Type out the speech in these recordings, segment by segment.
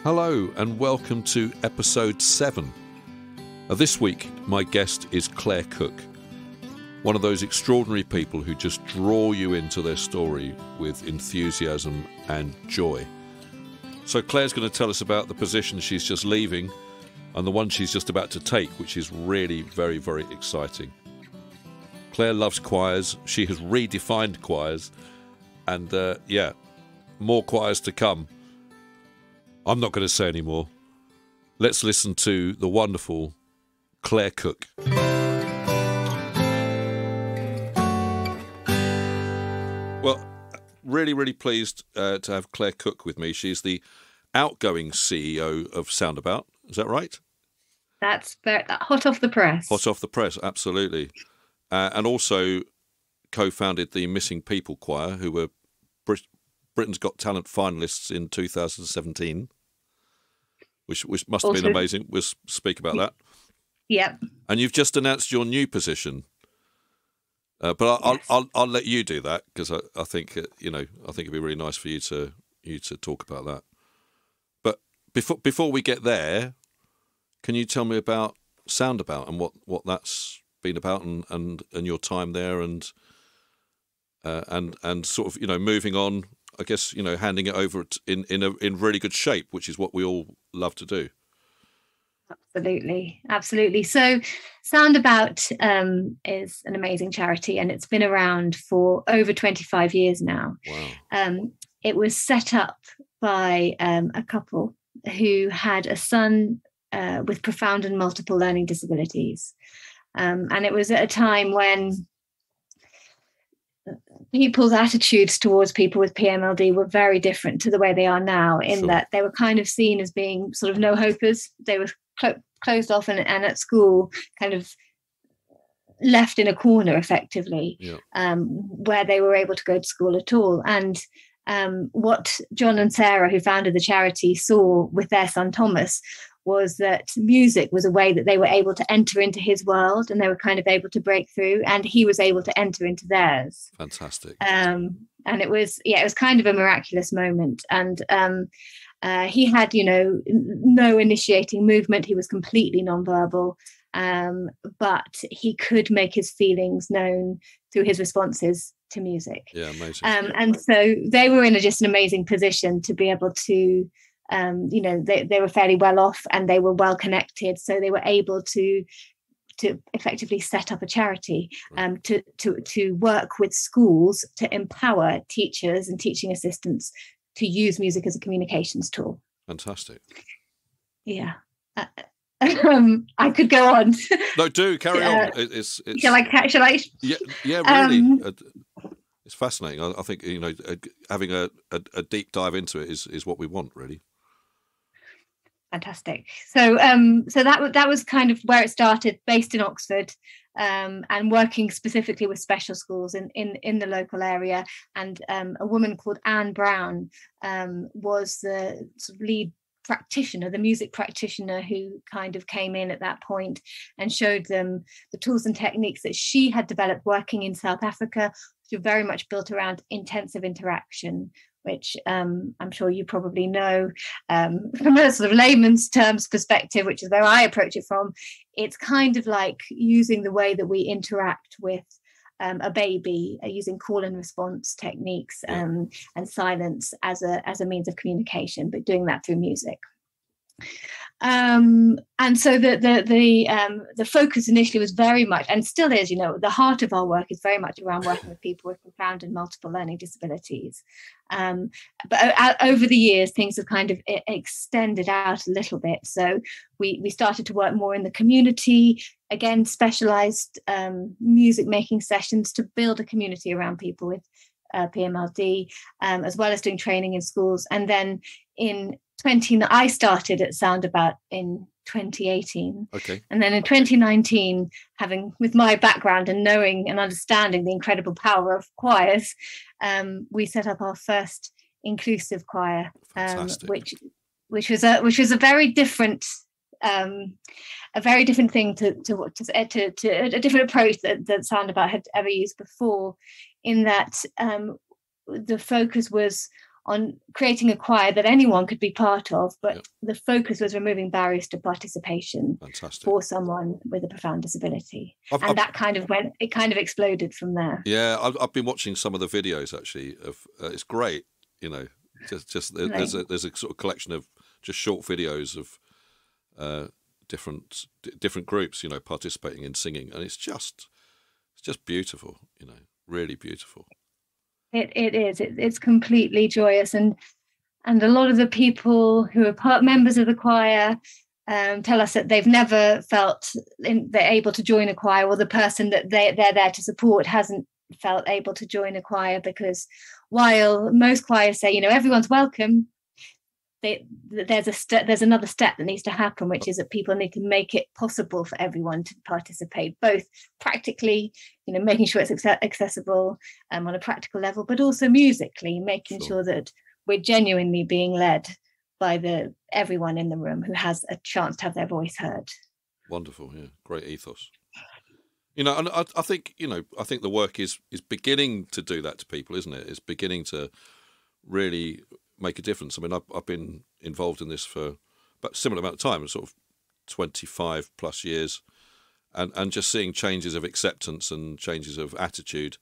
Hello and welcome to episode 7. This week my guest is Clare Cook, one of those extraordinary people who just draw you into their story with enthusiasm and joy. So Clare's going to tell us about the position she's just leaving and the one she's just about to take, which is really very, very exciting. Clare loves choirs. She has redefined choirs and more choirs to come. I'm not going to say any more. Let's listen to the wonderful Clare Cook. Well, really, really pleased to have Clare Cook with me. She's the outgoing CEO of Soundabout. Is that right? That's hot off the press. Hot off the press, absolutely. And also co-founded the Missing People Choir, who were Britain's Got Talent finalists in 2017. Which must have been amazing. We'll speak about that. Yep. And you've just announced your new position, but I'll let you do that because I think it'd be really nice for you to talk about that. But before we get there, can you tell me about Soundabout and what that's been about and your time there and sort of moving on. I guess, handing it over in really good shape, which is what we all love to do. Absolutely. So Soundabout is an amazing charity and it's been around for over 25 years now. Wow. It was set up by a couple who had a son with profound and multiple learning disabilities. And it was at a time when people's attitudes towards people with PMLD were very different to the way they are now, in Sure. that they were kind of seen as being sort of no-hopers. They were closed off and at school kind of left in a corner, effectively, where they were able to go to school at all. And what John and Sarah, who founded the charity, saw with their son Thomas was that music was a way that they were able to enter into his world and they were kind of able to break through, and he was able to enter into theirs. Fantastic. And it was kind of a miraculous moment. And he had, no initiating movement. He was completely nonverbal, but he could make his feelings known through his responses to music. Yeah, amazing. And so they were in just an amazing position to be able to, they were fairly well off and they were well connected, so they were able to effectively set up a charity to work with schools to empower teachers and teaching assistants to use music as a communications tool. Fantastic. Yeah. I could go on. No, do carry on. It's Shall I? Yeah, really. It's fascinating. I think having a deep dive into it is what we want, really. Fantastic. So that was kind of where it started, based in Oxford, and working specifically with special schools in the local area. And a woman called Anne Brown was the sort of lead practitioner, the music practitioner, who kind of came in at that point and showed them the tools and techniques that she had developed working in South Africa, which are very much built around intensive interaction, which I'm sure you probably know from a sort of layman's terms perspective, which is where I approach it from. It's kind of like using the way that we interact with a baby, using call and response techniques and silence as a means of communication, but doing that through music. And so the focus initially was very much, and still is, the heart of our work is very much around working with people with profound and multiple learning disabilities. But over the years, things have kind of extended out a little bit. So we started to work more in the community, again, specialized music making sessions to build a community around people with PMLD, as well as doing training in schools. And then I started at Soundabout in 2018. Okay. And then in 2019, having, with my background and knowing and understanding the incredible power of choirs, we set up our first inclusive choir, which was a very different thing to a different approach that Soundabout had ever used before, in that the focus was on creating a choir that anyone could be part of, but Yep. the focus was removing barriers to participation. Fantastic. For someone with a profound disability. That kind of exploded from there. Yeah, I've been watching some of the videos actually. It's great, you know. Just there's a sort of collection of just short videos of different groups, you know, participating in singing, and it's just beautiful, you know, really beautiful. It is. It's completely joyous, and a lot of the people who are members of the choir tell us that they've never felt they're able to join a choir, or the person that they're there to support hasn't felt able to join a choir, because while most choirs say, you know, everyone's welcome, there's another step that needs to happen, which is that people need to make it possible for everyone to participate, both practically, you know, making sure it's accessible on a practical level, but also musically, making sure that we're genuinely being led by everyone in the room who has a chance to have their voice heard. Wonderful, yeah, great ethos. You know, and I think, you know, I think the work is beginning to do that to people, isn't it? It's beginning to really make a difference. I mean, I've been involved in this for about a similar amount of time, sort of 25 plus years, and just seeing changes of acceptance and changes of attitude.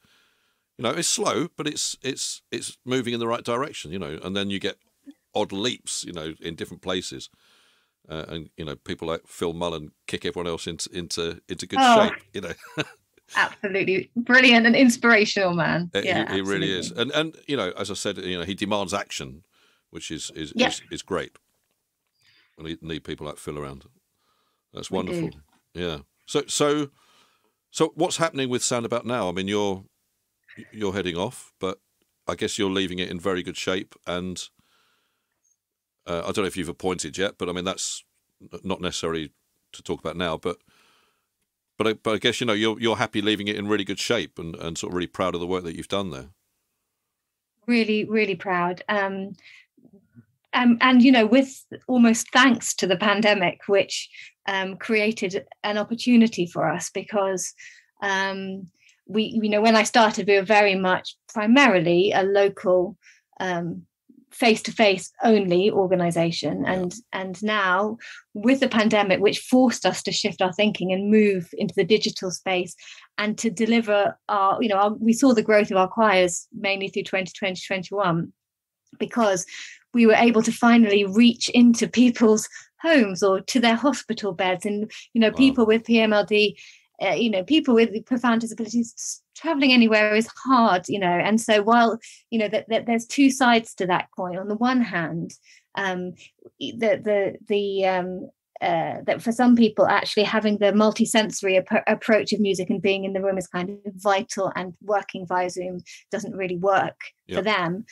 You know, it's slow, but it's moving in the right direction, you know, and then you get odd leaps, you know, in different places. And, you know, people like Phil Mullen kick everyone else into good shape, you know. Absolutely brilliant and inspirational man. He really is. And, you know, as I said, you know, he demands action, which is great. And we need people like Phil around. That's wonderful. Yeah. So what's happening with Soundabout now? I mean, you're heading off, but I guess you're leaving it in very good shape. And I don't know if you've appointed yet, but I mean, that's not necessary to talk about now. But I guess, you know, you're happy leaving it in really good shape and sort of really proud of the work that you've done there. Really, really proud. And you know, with almost thanks to the pandemic, which created an opportunity for us, because you know, when I started, we were very much primarily a local face-to-face only organization, and now with the pandemic, which forced us to shift our thinking and move into the digital space, and to deliver we saw the growth of our choirs mainly through 2020-21, because we were able to finally reach into people's homes or to their hospital beds, and you know, people with PMLD, you know, people with profound disabilities, traveling anywhere is hard, you know. And so while, you know, that there's two sides to that coin. On the one hand, that for some people, actually having the multi-sensory approach of music and being in the room is kind of vital, and working via Zoom doesn't really work for them.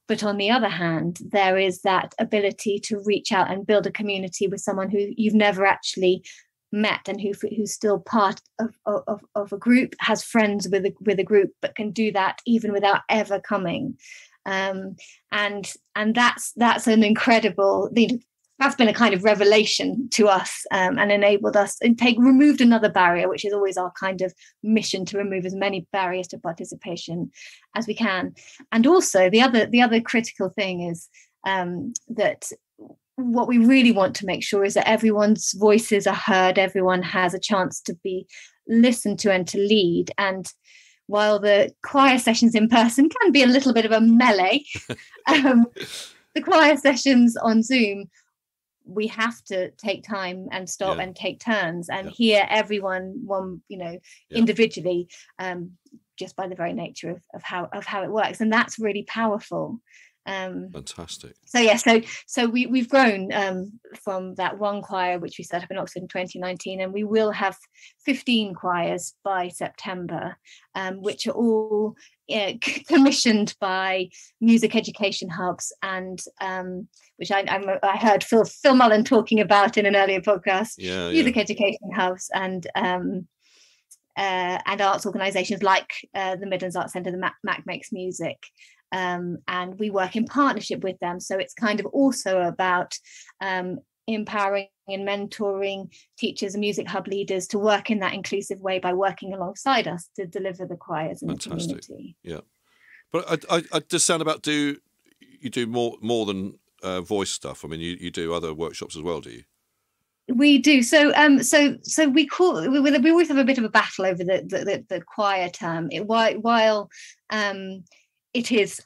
But on the other hand, there is that ability to reach out and build a community with someone who you've never actually met, and who's still part of a group, has friends with a group, but can do that even without ever coming. And that's an incredible, that's been a kind of revelation to us, and enabled us and removed another barrier, which is always our kind of mission, to remove as many barriers to participation as we can. And also the other critical thing is that what we really want to make sure is that everyone's voices are heard, everyone has a chance to be listened to and to lead. And while the choir sessions in person can be a little bit of a melee, the choir sessions on Zoom, we have to take time and stop and take turns and hear everyone individually, just by the very nature of how it works. And that's really powerful. Fantastic. So we've grown from that one choir which we set up in Oxford in 2019, and we will have 15 choirs by September, which are all commissioned by music education hubs, and which I heard Phil Mullen talking about in an earlier podcast. Music education hubs and arts organisations like the Midlands Arts Centre, the Mac Makes Music. And we work in partnership with them. So it's kind of also about empowering and mentoring teachers and music hub leaders to work in that inclusive way by working alongside us to deliver the choirs in the community. Yeah. But I does Soundabout do, you do more than voice stuff. I mean, you do other workshops as well, do you? We do. So we always have a bit of a battle over the choir term. While it is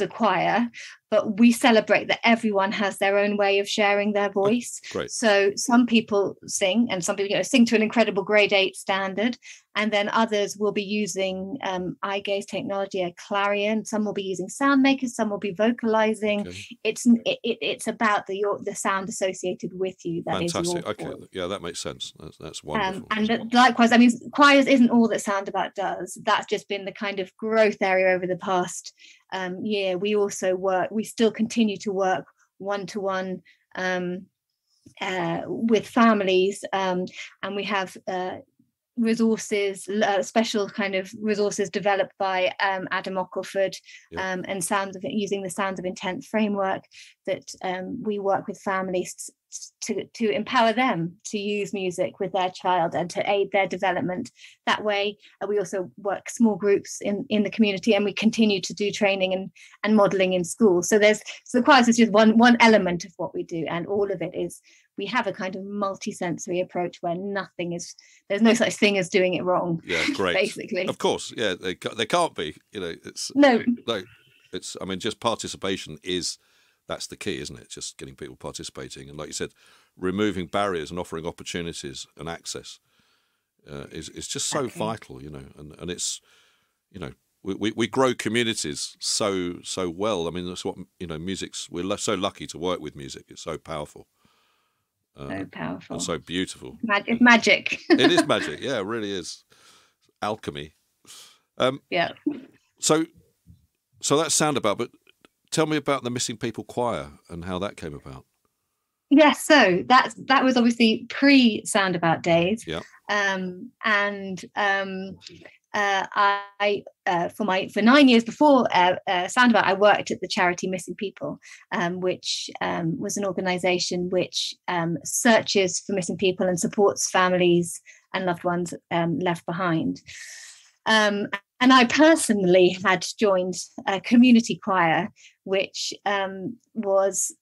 a choir, but we celebrate that everyone has their own way of sharing their voice. Oh, great. So some people sing, and some people sing to an incredible grade 8 standard, and then others will be using eye gaze technology, a clarion. Some will be using sound makers, some will be vocalizing. Okay. It's about the sound associated with you. That Fantastic. is your Okay, voice. yeah, that makes sense. That's wonderful. And likewise, I mean, choirs isn't all that Soundabout does. That's just been the kind of growth area over the past year. We still continue to work one-to-one with families, and we have resources, special kind of resources developed by Adam Ockleford, and using the Sounds of Intent framework that we work with families to empower them to use music with their child and to aid their development that way. We also work small groups in the community, and we continue to do training and modelling in schools. So the choirs is just one element of what we do, and all of it is, we have a kind of multi-sensory approach where there's no such thing as doing it wrong. Yeah, great. Basically, of course, yeah, they can't be. It's I mean, just participation that's the key, isn't it? Just getting people participating, and like you said, removing barriers and offering opportunities and access is just so vital, and it's, we grow communities so well. I mean, that's what, we're so lucky to work with music. It's so powerful. So powerful. And so beautiful. It's magic. It is magic. Yeah, it really is. Alchemy. Yeah. So that's Soundabout, but tell me about the Missing People Choir and how that came about. Yes, so that was obviously pre-Soundabout days. Yeah. For 9 years before Soundabout, I worked at the charity Missing People, which was an organisation which searches for missing people and supports families and loved ones left behind. And I personally had joined a community choir, which was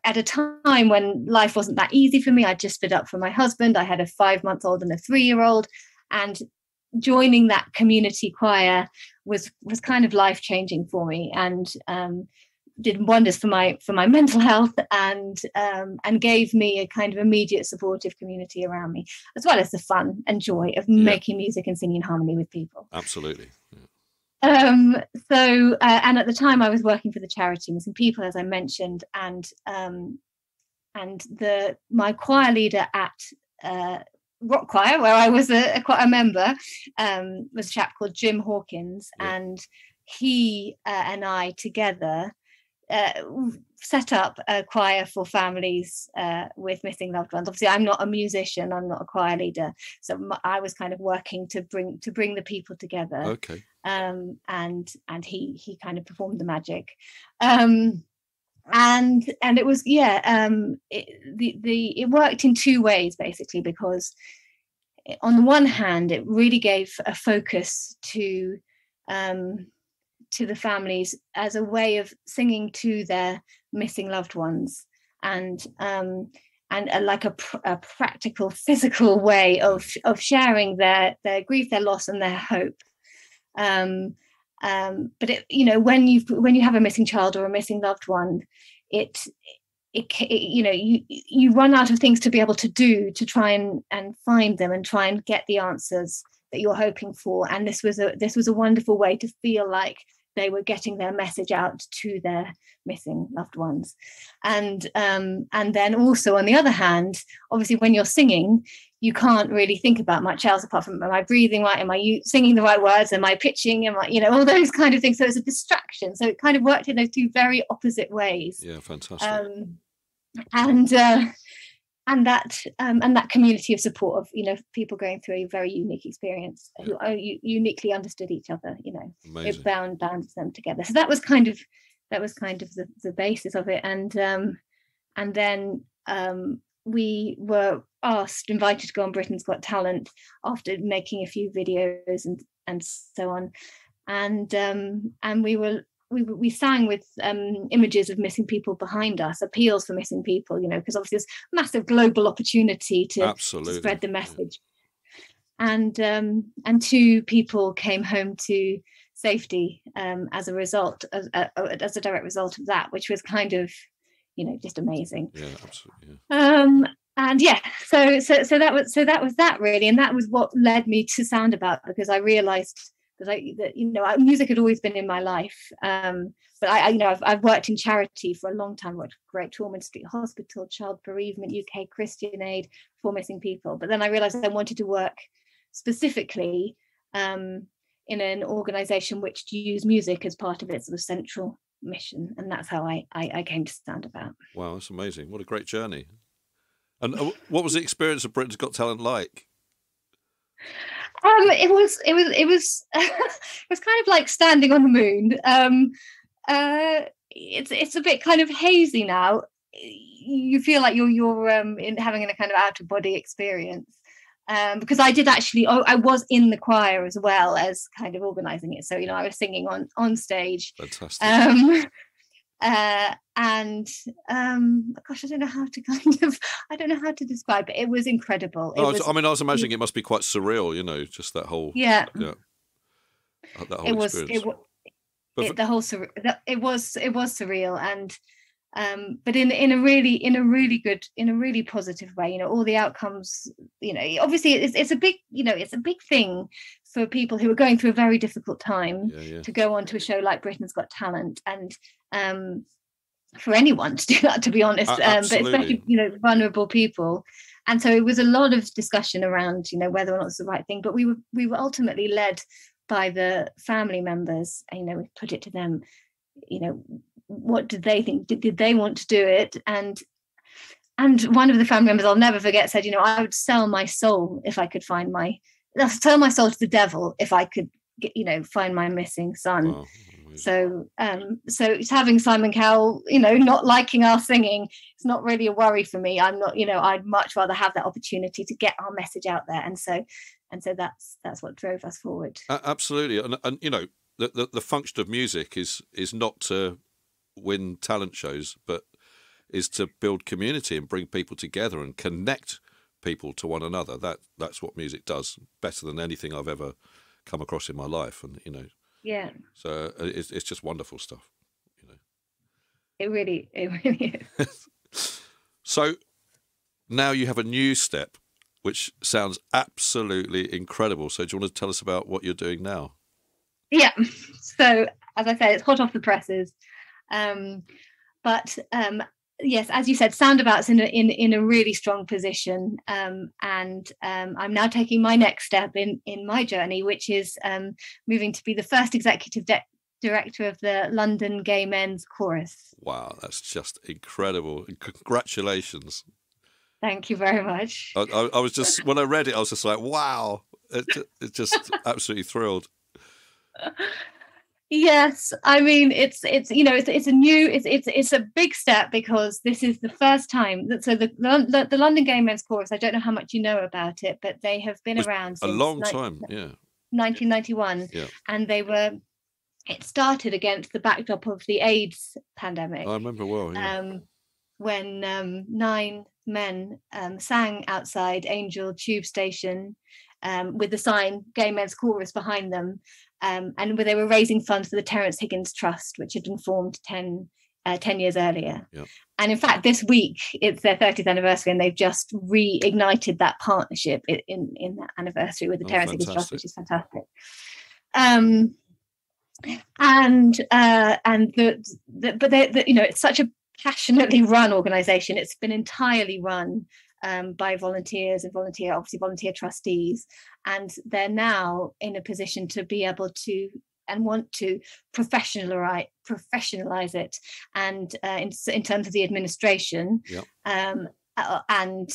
at a time when life wasn't that easy for me. I'd just split up from my husband. I had a 5-month-old and a 3-year-old, and joining that community choir was kind of life-changing for me, and did wonders for my mental health, and gave me a kind of immediate supportive community around me, as well as the fun and joy of making music and singing in harmony with people. Absolutely. Yeah. And at the time I was working for the charity Missing People, as I mentioned, and my choir leader at Rock Choir, where I was a member, was a chap called Jim Hawkins, and he and I together set up a choir for families with missing loved ones. Obviously, I'm not a musician, I'm not a choir leader, so I was kind of working to bring the people together. Okay. And he kind of performed the magic. And it was it worked in two ways, basically, because on the one hand it really gave a focus to the families as a way of singing to their missing loved ones, and like a practical, physical way of sharing their grief, their loss, and their hope. But when you have a missing child or a missing loved one, you run out of things to be able to do to try and find them and try and get the answers that you're hoping for. And this was a wonderful way to feel like they were getting their message out to their missing loved ones. And then also, on the other hand, obviously when you're singing, you can't really think about much else apart from, am I breathing right? Am I singing the right words? Am I pitching? Am I, all those kind of things. So it's a distraction. So it kind of worked in those two very opposite ways. Yeah, fantastic. And that community of support of people going through a very unique experience, who uniquely understood each other. It bound them together. So that was kind of the basis of it. And then we were invited to go on Britain's Got Talent after making a few videos and so on, and we were we sang with images of missing people behind us, appeals for missing people, because obviously there's massive global opportunity to spread the message. Yeah. And 2 people came home to safety as a result, as a direct result of that, which was kind of, just amazing. Yeah, absolutely. Yeah. And yeah, so that was that really, and that was what led me to Soundabout, because I realised that music had always been in my life, but I've worked in charity for a long time. Worked for Great Ormond Street Hospital, Child Bereavement UK, Christian Aid for missing people. But then I realised I wanted to work specifically in an organisation which used music as part of its sort of central mission, and that's how I came to Soundabout. Wow, that's amazing! What a great journey! And what was the experience of Britain's Got Talent like? It was it was kind of like standing on the moon. It's a bit kind of hazy now. You feel like you're having a kind of out of body experience, because I did actually. I was in the choir as well as kind of organising it. So I was singing on stage. Fantastic. And gosh, I don't know how to describe it. It was incredible. I was imagining it must be quite surreal, just that whole that whole experience. It was surreal, and but in a really positive way. All the outcomes. Obviously it's a big thing for people who are going through a very difficult time to go on to a show like Britain's Got Talent, and for anyone to do that, to be honest, but especially vulnerable people. And so it was a lot of discussion around whether or not it's the right thing, but we were ultimately led by the family members. We put it to them, what did they think? Did they want to do it? And one of the family members, I'll never forget, said, I would sell my soul if I could sell my soul to the devil if I could find my missing son. Wow. So it's having Simon Cowell, not liking our singing, it's not really a worry for me. I'm not, I'd much rather have that opportunity to get our message out there. And so that's what drove us forward. Absolutely. And the function of music is not to win talent shows, but is to build community and bring people together and connect people to one another. That's what music does better than anything I've ever come across in my life. And yeah, so it's just wonderful stuff. It really is. So now you have a new step, which sounds absolutely incredible. So do you want to tell us about what you're doing now? Yeah. So as I said, it's hot off the presses. But yes, as you said, Soundabout's in a really strong position, and I'm now taking my next step in my journey, which is moving to be the first executive director of the London Gay Men's Chorus. Wow, that's just incredible! Congratulations! Thank you very much. I was just, when I read it, I was just like, wow! It's just absolutely thrilled. Yes, I mean it's a big step, because this is the first time that the London Gay Men's Chorus. I don't know how much you know about it, but they have been around since a long time, 1991, and it started against the backdrop of the AIDS pandemic. I remember well. Yeah. When 9 men sang outside Angel Tube Station with the sign "Gay Men's Chorus" behind them. And where they were raising funds for the Terence Higgins Trust, which had been formed 10 years earlier. Yep. And in fact, this week, it's their 30th anniversary, and they've just reignited that partnership in that anniversary with the Terence Higgins Trust, which is fantastic. It's such a passionately run organisation. It's been entirely run by volunteers and volunteer trustees, and they're now in a position to be able to and want to professionalize it, and in terms of the administration. Yep. And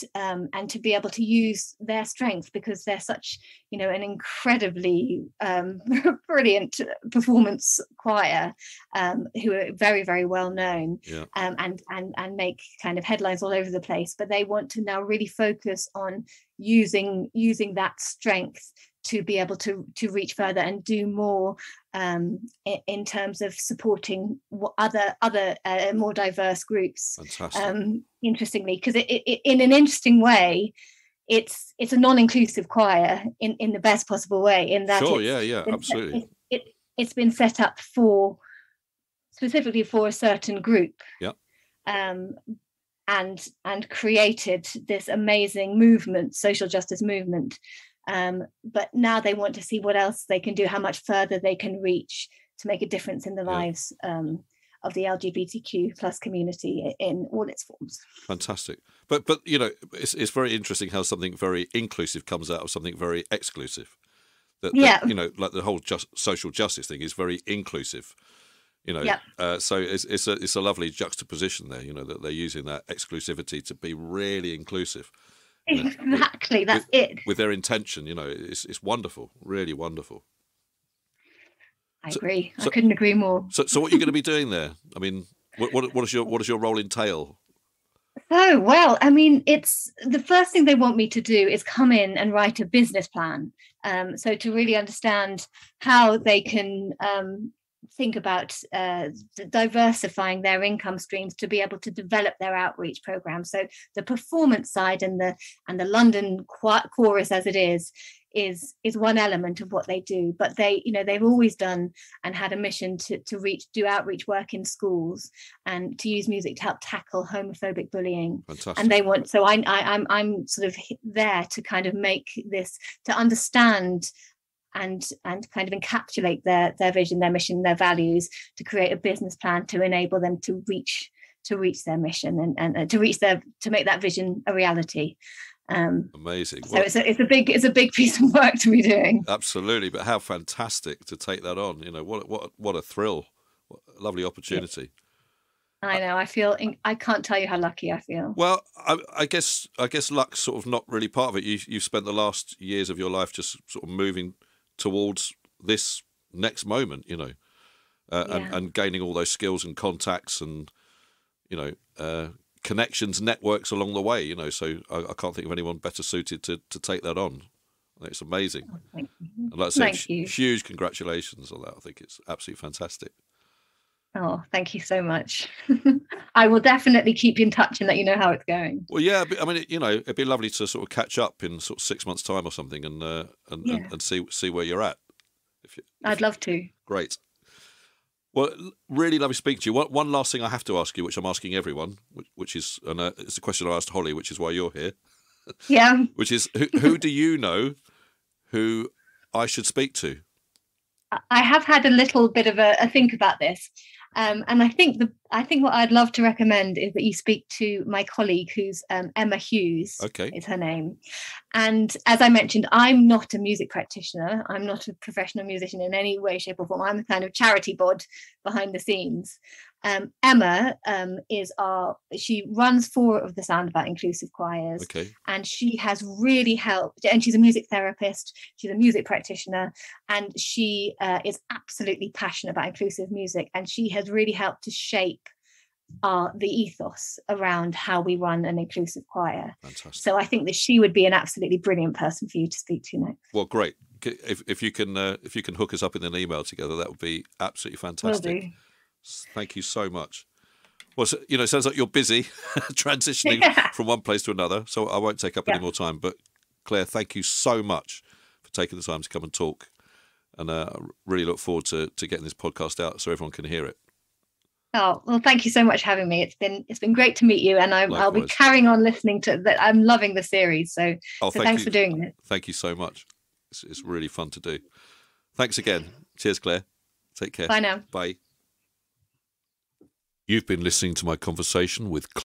to be able to use their strength, because they're such an incredibly brilliant performance choir, who are very, very well known. Yeah. And make kind of headlines all over the place, but they want to now really focus on using that strength to be able to reach further and do more in terms of supporting other more diverse groups. Fantastic. Interestingly, because in an interesting way, it's a non-inclusive choir in the best possible way, in that sure, absolutely. It's been set up specifically for a certain group. Yeah. And created this amazing movement, social justice movement. But now they want to see what else they can do, how much further they can reach to make a difference in the lives of the LGBTQ plus community in all its forms. Fantastic. But you know, it's very interesting how something very inclusive comes out of something very exclusive. That you know, like the whole social justice thing is very inclusive. You know, so it's a lovely juxtaposition there. You know, that they're using that exclusivity to be really inclusive. Exactly, that's it. With their intention, you know, it's wonderful, really wonderful. I agree. I couldn't agree more. So what are you going to be doing there? I mean, what does your role entail? Oh, well, I mean, it's the first thing they want me to do is come in and write a business plan. So to really understand how they can think about diversifying their income streams to be able to develop their outreach program. So the performance side and the London chorus, as it is one element of what they do. But they've always done and had a mission to do outreach work in schools and to use music to help tackle homophobic bullying. Fantastic. And they want, so I'm sort of there to kind of make this, to understand and kind of encapsulate their vision, their mission, their values, to create a business plan to enable them to reach their mission and to make that vision a reality. Amazing. So it's a big piece of work to be doing. Absolutely, but how fantastic to take that on. You know, what a thrill, what a lovely opportunity. I know. I can't tell you how lucky I feel. Well, I guess luck's sort of not really part of it. You've spent the last years of your life just sort of moving towards this next moment, you know, and gaining all those skills and contacts and, you know, connections, networks along the way, you know. So I can't think of anyone better suited to take that on. I think it's amazing. Oh, thank you. I'd like to say huge congratulations on that. I think it's absolutely fantastic. Oh, thank you so much. I will definitely keep you in touch and let you know how it's going. Well, yeah, I mean, you know, it'd be lovely to sort of catch up in sort of 6 months' time or something and see where you're at. I'd love to. Great. Well, really lovely speaking to you. One last thing I have to ask you, which I'm asking everyone, which is, and it's a question I asked Holly, which is why you're here. Yeah. Which is, who do you know who I should speak to? I have had a little bit of a think about this. And I think what I'd love to recommend is that you speak to my colleague, who's Emma Hughes. Okay. Is her name. And as I mentioned, I'm not a music practitioner. I'm not a professional musician in any way, shape, or form. I'm a kind of charity bod behind the scenes. Emma she runs 4 of the Soundabout inclusive choirs. Okay. And she has really helped, and she's a music therapist, she's a music practitioner, and she is absolutely passionate about inclusive music, and she has really helped to shape the ethos around how we run an inclusive choir. Fantastic. So I think that she would be an absolutely brilliant person for you to speak to next. Well, great. If you can hook us up in an email together, that would be absolutely fantastic. Will do. Thank you so much. Well, you know, it sounds like you're busy transitioning from one place to another, so I won't take up any more time. But Claire, thank you so much for taking the time to come and talk, and I really look forward to getting this podcast out so everyone can hear it. Oh, well, thank you so much for having me. It's been great to meet you, and I'll be carrying on listening to that. I'm loving the series, so thanks for doing it. Thank you so much. It's really fun to do. Thanks again. Cheers, Claire. Take care. Bye now. Bye. You've been listening to my conversation with